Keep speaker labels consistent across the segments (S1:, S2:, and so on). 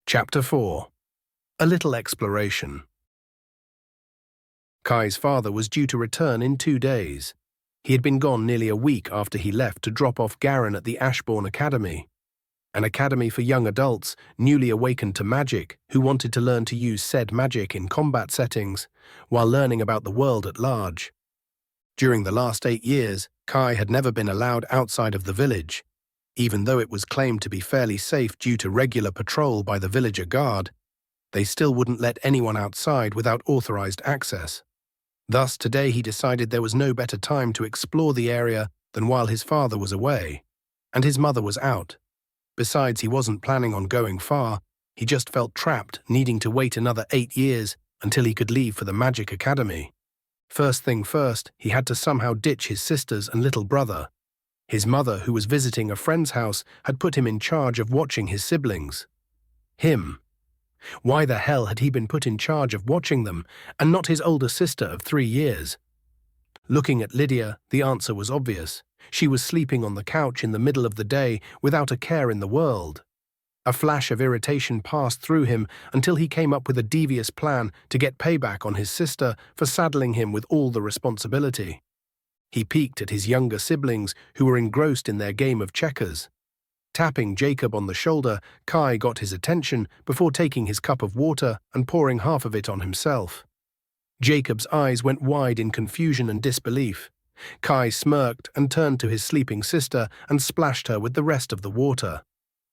S1: Chapter 4. A Little Exploration. Kai's father was due to return in 2 days. He had been gone nearly a week after he left to drop off Garen at the Ashbourne Academy, an academy for young adults newly awakened to magic who wanted to learn to use said magic in combat settings while learning about the world at large. During the last 8 years, Kai had never been allowed outside of the village. Even though it was claimed to be fairly safe due to regular patrol by the villager guard, they still wouldn't let anyone outside without authorized access. Thus, today he decided there was no better time to explore the area than while his father was away, and his mother was out. Besides, he wasn't planning on going far. He just felt trapped, needing to wait another 8 years until he could leave for the Magic Academy. First thing first, he had to somehow ditch his sisters and little brother. His mother, who was visiting a friend's house, had put him in charge of watching his siblings. Him. Why the hell had he been put in charge of watching them, and not his older sister of 3 years? Looking at Lydia, the answer was obvious. She was sleeping on the couch in the middle of the day without a care in the world. A flash of irritation passed through him until he came up with a devious plan to get payback on his sister for saddling him with all the responsibility. He peeked at his younger siblings who were engrossed in their game of checkers. Tapping Jacob on the shoulder, Kai got his attention before taking his cup of water and pouring half of it on himself. Jacob's eyes went wide in confusion and disbelief. Kai smirked and turned to his sleeping sister and splashed her with the rest of the water.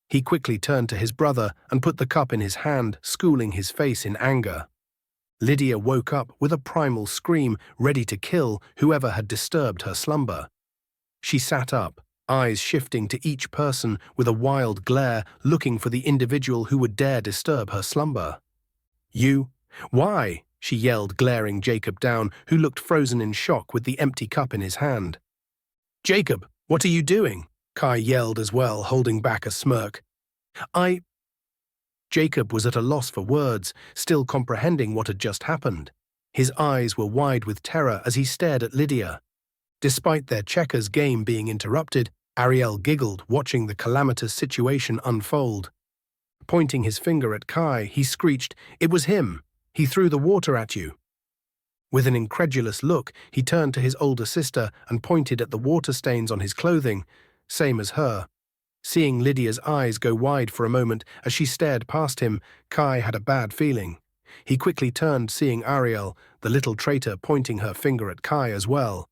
S1: He quickly turned to his brother and put the cup in his hand, schooling his face in anger. Lydia woke up with a primal scream, ready to kill whoever had disturbed her slumber. She sat up, eyes shifting to each person with a wild glare, looking for the individual who would dare disturb her slumber. "You? Why?" she yelled, glaring Jacob down, who looked frozen in shock with the empty cup in his hand. "Jacob, what are you doing?" Kai yelled as well, holding back a smirk. Jacob was at a loss for words, still comprehending what had just happened. His eyes were wide with terror as he stared at Lydia. Despite their checkers game being interrupted, Ariel giggled, watching the calamitous situation unfold. Pointing his finger at Kai, he screeched, "It was him! He threw the water at you!" With an incredulous look, he turned to his older sister and pointed at the water stains on his clothing, same as her. Seeing Lydia's eyes go wide for a moment as she stared past him, Kai had a bad feeling. He quickly turned, seeing Ariel, the little traitor, pointing her finger at Kai as well.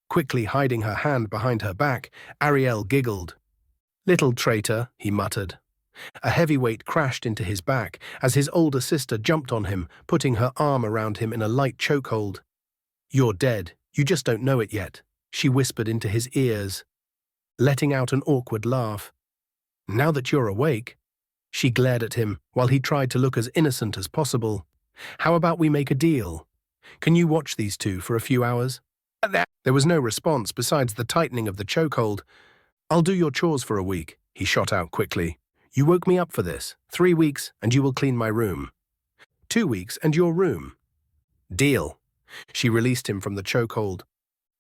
S1: Quickly hiding her hand behind her back, Ariel giggled. "Little traitor," he muttered. A heavy weight crashed into his back as his older sister jumped on him, putting her arm around him in a light chokehold. "You're dead. You just don't know it yet," she whispered into his ears, letting out an awkward laugh. "Now that you're awake," she glared at him while he tried to look as innocent as possible. "How about we make a deal? Can you watch these two for a few hours?" There was no response besides the tightening of the chokehold. "I'll do your chores for a week," he shot out quickly. "You woke me up for this. 3 weeks, and you will clean my room. 2 weeks, and your room." "Deal." She released him from the chokehold.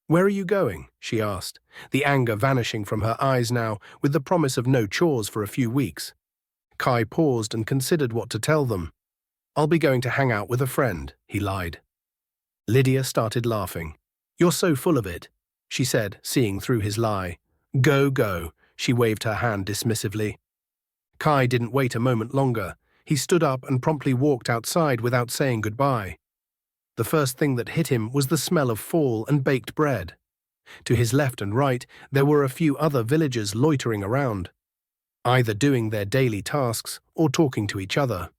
S1: "Where are you going?" she asked, the anger vanishing from her eyes now, with the promise of no chores for a few weeks. Kai paused and considered what to tell them. "I'll be going to hang out with a friend," he lied. Lydia started laughing. "You're so full of it," she said, seeing through his lie. Go, she waved her hand dismissively. Kai didn't wait a moment longer. He stood up and promptly walked outside without saying goodbye. The first thing that hit him was the smell of fall and baked bread. To his left and right, there were a few other villagers loitering around, either doing their daily tasks or talking to each other.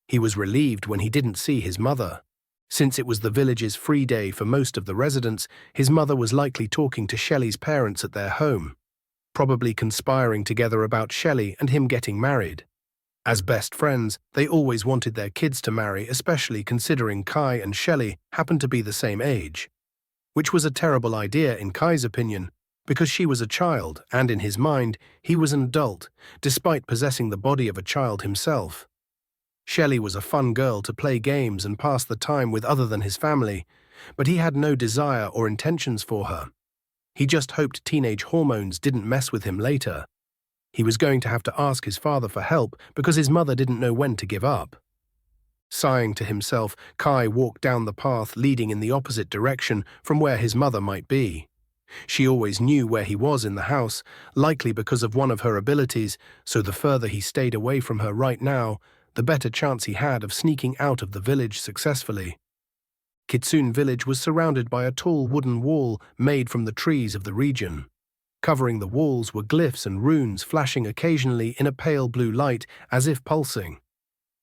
S1: He was relieved when he didn't see his mother. Since it was the village's free day for most of the residents, his mother was likely talking to Shelley's parents at their home, probably conspiring together about Shelley and him getting married. As best friends, they always wanted their kids to marry, especially considering Kai and Shelley happened to be the same age. Which was a terrible idea in Kai's opinion, because she was a child and in his mind, he was an adult, despite possessing the body of a child himself. Shelley was a fun girl to play games and pass the time with other than his family, but he had no desire or intentions for her. He just hoped teenage hormones didn't mess with him later. He was going to have to ask his father for help because his mother didn't know when to give up. Sighing to himself, Kai walked down the path leading in the opposite direction from where his mother might be. She always knew where he was in the house, likely because of one of her abilities, so the further he stayed away from her right now, the better chance he had of sneaking out of the village successfully. Kitsune village was surrounded by a tall wooden wall made from the trees of the region. Covering the walls were glyphs and runes flashing occasionally in a pale blue light as if pulsing.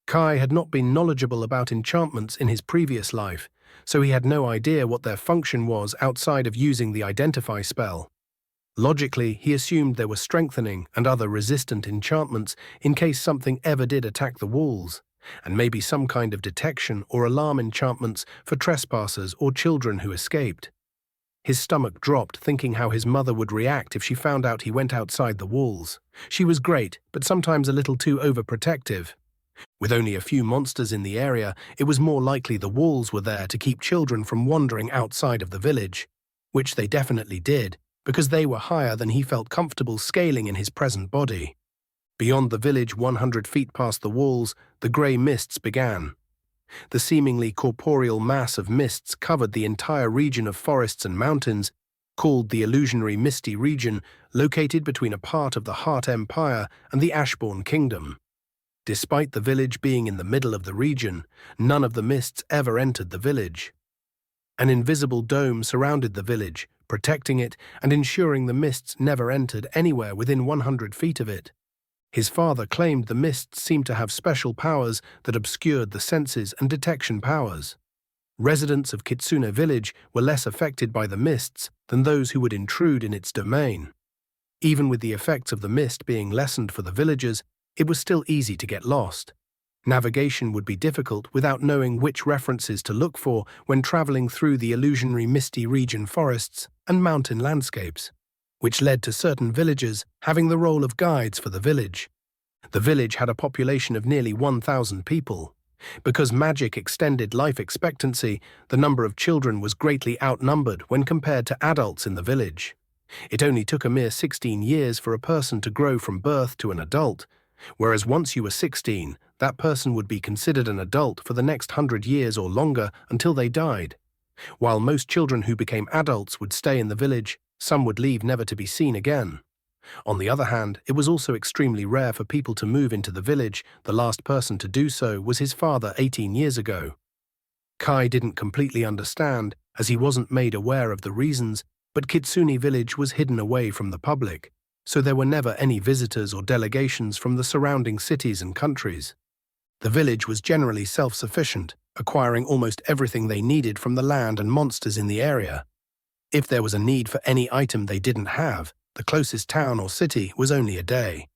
S1: Kai had not been knowledgeable about enchantments in his previous life, so he had no idea what their function was outside of using the Identify spell. Logically, he assumed there were strengthening and other resistant enchantments in case something ever did attack the walls, and maybe some kind of detection or alarm enchantments for trespassers or children who escaped. His stomach dropped thinking how his mother would react if she found out he went outside the walls. She was great, but sometimes a little too overprotective. With only a few monsters in the area, it was more likely the walls were there to keep children from wandering outside of the village, which they definitely did, because they were higher than he felt comfortable scaling in his present body. Beyond the village 100 feet past the walls, the grey mists began. The seemingly corporeal mass of mists covered the entire region of forests and mountains, called the illusionary misty region, located between a part of the Heart Empire and the Ashbourne Kingdom. Despite the village being in the middle of the region, none of the mists ever entered the village. An invisible dome surrounded the village, protecting it and ensuring the mists never entered anywhere within 100 feet of it. His father claimed the mists seemed to have special powers that obscured the senses and detection powers. Residents of Kitsune village were less affected by the mists than those who would intrude in its domain. Even with the effects of the mist being lessened for the villagers, it was still easy to get lost. Navigation would be difficult without knowing which references to look for when traveling through the illusionary misty region forests and mountain landscapes, which led to certain villagers having the role of guides for the village. The village had a population of nearly 1,000 people. Because magic extended life expectancy, the number of children was greatly outnumbered when compared to adults in the village. It only took a mere 16 years for a person to grow from birth to an adult, whereas once you were 16, that person would be considered an adult for the next 100 years or longer until they died. While most children who became adults would stay in the village, some would leave never to be seen again. On the other hand, it was also extremely rare for people to move into the village. The last person to do so was his father 18 years ago. Kai didn't completely understand, as he wasn't made aware of the reasons, but Kitsune village was hidden away from the public, so there were never any visitors or delegations from the surrounding cities and countries. The village was generally self-sufficient, acquiring almost everything they needed from the land and monsters in the area. If there was a need for any item they didn't have, the closest town or city was only a day.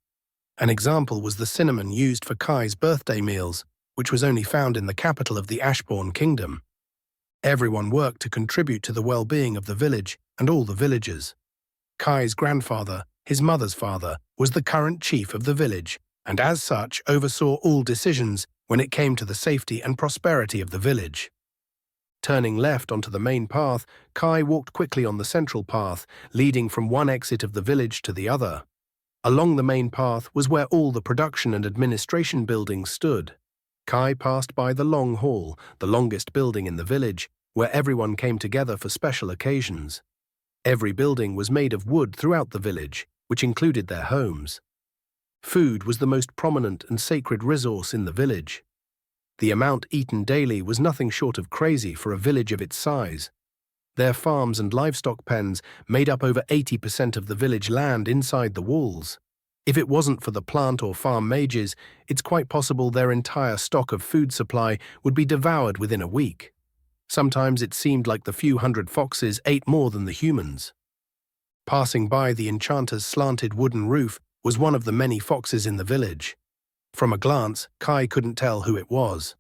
S1: An example was the cinnamon used for Kai's birthday meals, which was only found in the capital of the Ashbourne Kingdom. Everyone worked to contribute to the well-being of the village and all the villagers. Kai's grandfather, his mother's father, was the current chief of the village, and as such oversaw all decisions when it came to the safety and prosperity of the village. Turning left onto the main path, Kai walked quickly on the central path, leading from one exit of the village to the other. Along the main path was where all the production and administration buildings stood. Kai passed by the Long Hall, the longest building in the village, where everyone came together for special occasions. Every building was made of wood throughout the village, which included their homes. Food was the most prominent and sacred resource in the village. The amount eaten daily was nothing short of crazy for a village of its size. Their farms and livestock pens made up over 80% of the village land inside the walls. If it wasn't for the plant or farm mages, it's quite possible their entire stock of food supply would be devoured within a week. Sometimes it seemed like the few hundred foxes ate more than the humans. Passing by the enchanter's slanted wooden roof was one of the many foxes in the village. From a glance, Kai couldn't tell who it was.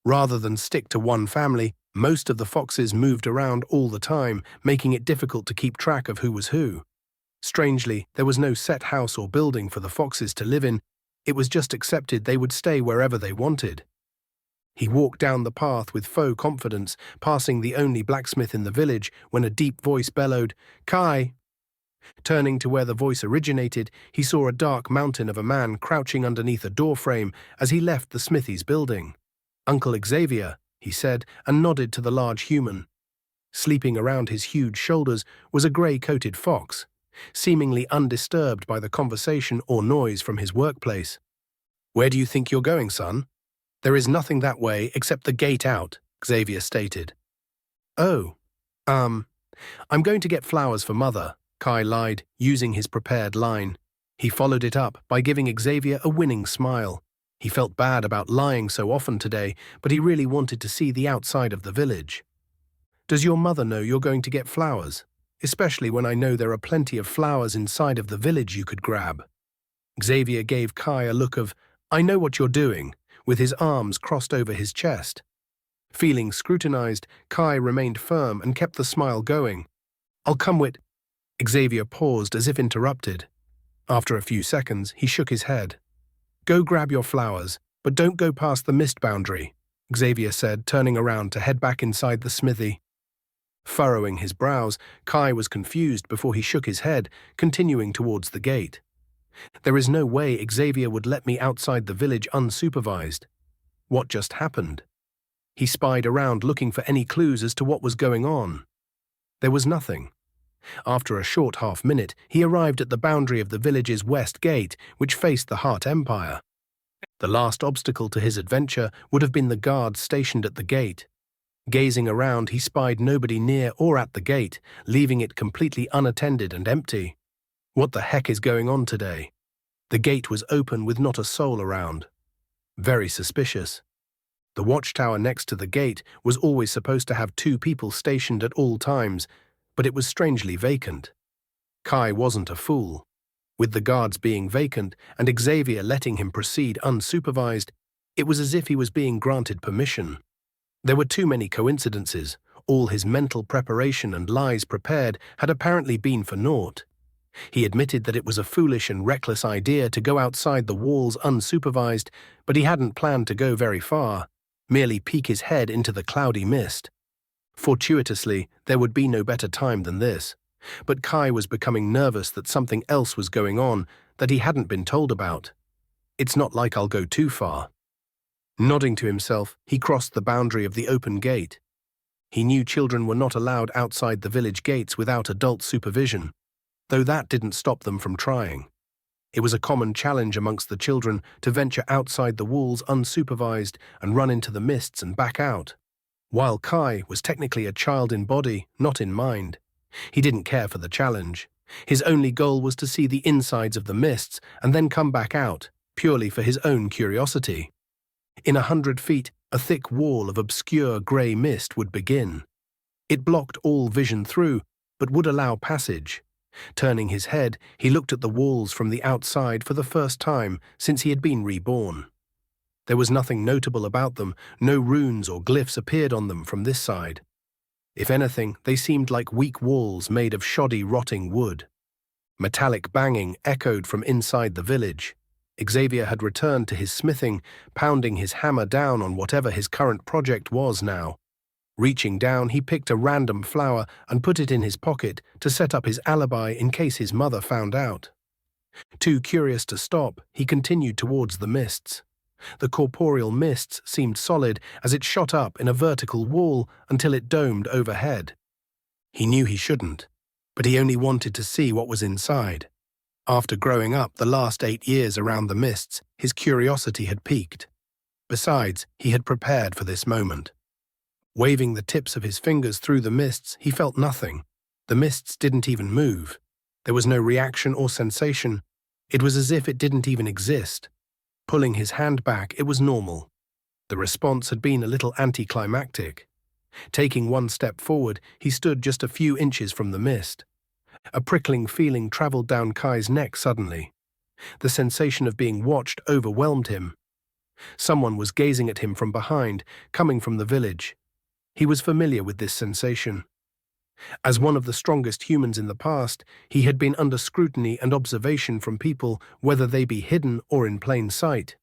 S1: Rather than stick to one family, most of the foxes moved around all the time, making it difficult to keep track of who was who. Strangely, there was no set house or building for the foxes to live in. It was just accepted they would stay wherever they wanted. He walked down the path with faux confidence, passing the only blacksmith in the village when a deep voice bellowed, "Kai!" Turning to where the voice originated, he saw a dark mountain of a man crouching underneath a doorframe as he left the smithy's building. "Uncle Xavier," he said, and nodded to the large human. Sleeping around his huge shoulders was a grey-coated fox, seemingly undisturbed by the conversation or noise from his workplace. "Where do you think you're going, son?" "There is nothing that way except the gate out," Xavier stated. "Oh, I'm going to get flowers for Mother," Kai lied, using his prepared line. He followed it up by giving Xavier a winning smile. He felt bad about lying so often today, but he really wanted to see the outside of the village. "Does your mother know you're going to get flowers? Especially when I know there are plenty of flowers inside of the village you could grab." Xavier gave Kai a look of, "I know what you're doing," with his arms crossed over his chest. Feeling scrutinized, Kai remained firm and kept the smile going. "I'll come with—" Xavier paused as if interrupted. After a few seconds, he shook his head. "Go grab your flowers, but don't go past the mist boundary," Xavier said, turning around to head back inside the smithy. Furrowing his brows, Kai was confused before he shook his head, continuing towards the gate. "There is no way Xavier would let me outside the village unsupervised. What just happened?" He spied around looking for any clues as to what was going on. There was nothing. After a short half-minute, he arrived at the boundary of the village's west gate, which faced the Heart Empire. The last obstacle to his adventure would have been the guards stationed at the gate. Gazing around, he spied nobody near or at the gate, leaving it completely unattended and empty. What the heck is going on today? The gate was open with not a soul around. Very suspicious. The watchtower next to the gate was always supposed to have 2 people stationed at all times, but it was strangely vacant. Kai wasn't a fool. With the guards being vacant and Xavier letting him proceed unsupervised, it was as if he was being granted permission. There were too many coincidences. All his mental preparation and lies prepared had apparently been for naught. He admitted that it was a foolish and reckless idea to go outside the walls unsupervised, but he hadn't planned to go very far, merely peek his head into the cloudy mist. Fortuitously, there would be no better time than this, but Kai was becoming nervous that something else was going on that he hadn't been told about. "It's not like I'll go too far." Nodding to himself, he crossed the boundary of the open gate. He knew children were not allowed outside the village gates without adult supervision, though that didn't stop them from trying. It was a common challenge amongst the children to venture outside the walls unsupervised and run into the mists and back out. While Kai was technically a child in body, not in mind, he didn't care for the challenge. His only goal was to see the insides of the mists and then come back out, purely for his own curiosity. In 100 feet, a thick wall of obscure grey mist would begin. It blocked all vision through, but would allow passage. Turning his head, he looked at the walls from the outside for the first time since he had been reborn. There was nothing notable about them, no runes or glyphs appeared on them from this side. If anything, they seemed like weak walls made of shoddy, rotting wood. Metallic banging echoed from inside the village. Xavier had returned to his smithing, pounding his hammer down on whatever his current project was now. Reaching down, he picked a random flower and put it in his pocket to set up his alibi in case his mother found out. Too curious to stop, he continued towards the mists. The corporeal mists seemed solid as it shot up in a vertical wall until it domed overhead. He knew he shouldn't, but he only wanted to see what was inside. After growing up the last 8 years around the mists, his curiosity had peaked. Besides, he had prepared for this moment. Waving the tips of his fingers through the mists, he felt nothing. The mists didn't even move. There was no reaction or sensation. It was as if it didn't even exist. Pulling his hand back, it was normal. The response had been a little anticlimactic. Taking one step forward, he stood just a few inches from the mist. A prickling feeling traveled down Kai's neck suddenly. The sensation of being watched overwhelmed him. Someone was gazing at him from behind, coming from the village. He was familiar with this sensation. As one of the strongest humans in the past, he had been under scrutiny and observation from people, whether they be hidden or in plain sight.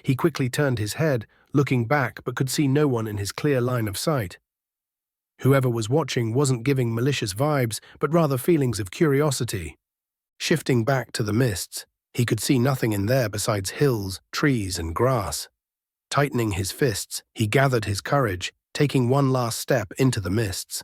S1: He quickly turned his head, looking back but could see no one in his clear line of sight. Whoever was watching wasn't giving malicious vibes, but rather feelings of curiosity. Shifting back to the mists, he could see nothing in there besides hills, trees, and grass. Tightening his fists, he gathered his courage, taking one last step into the mists.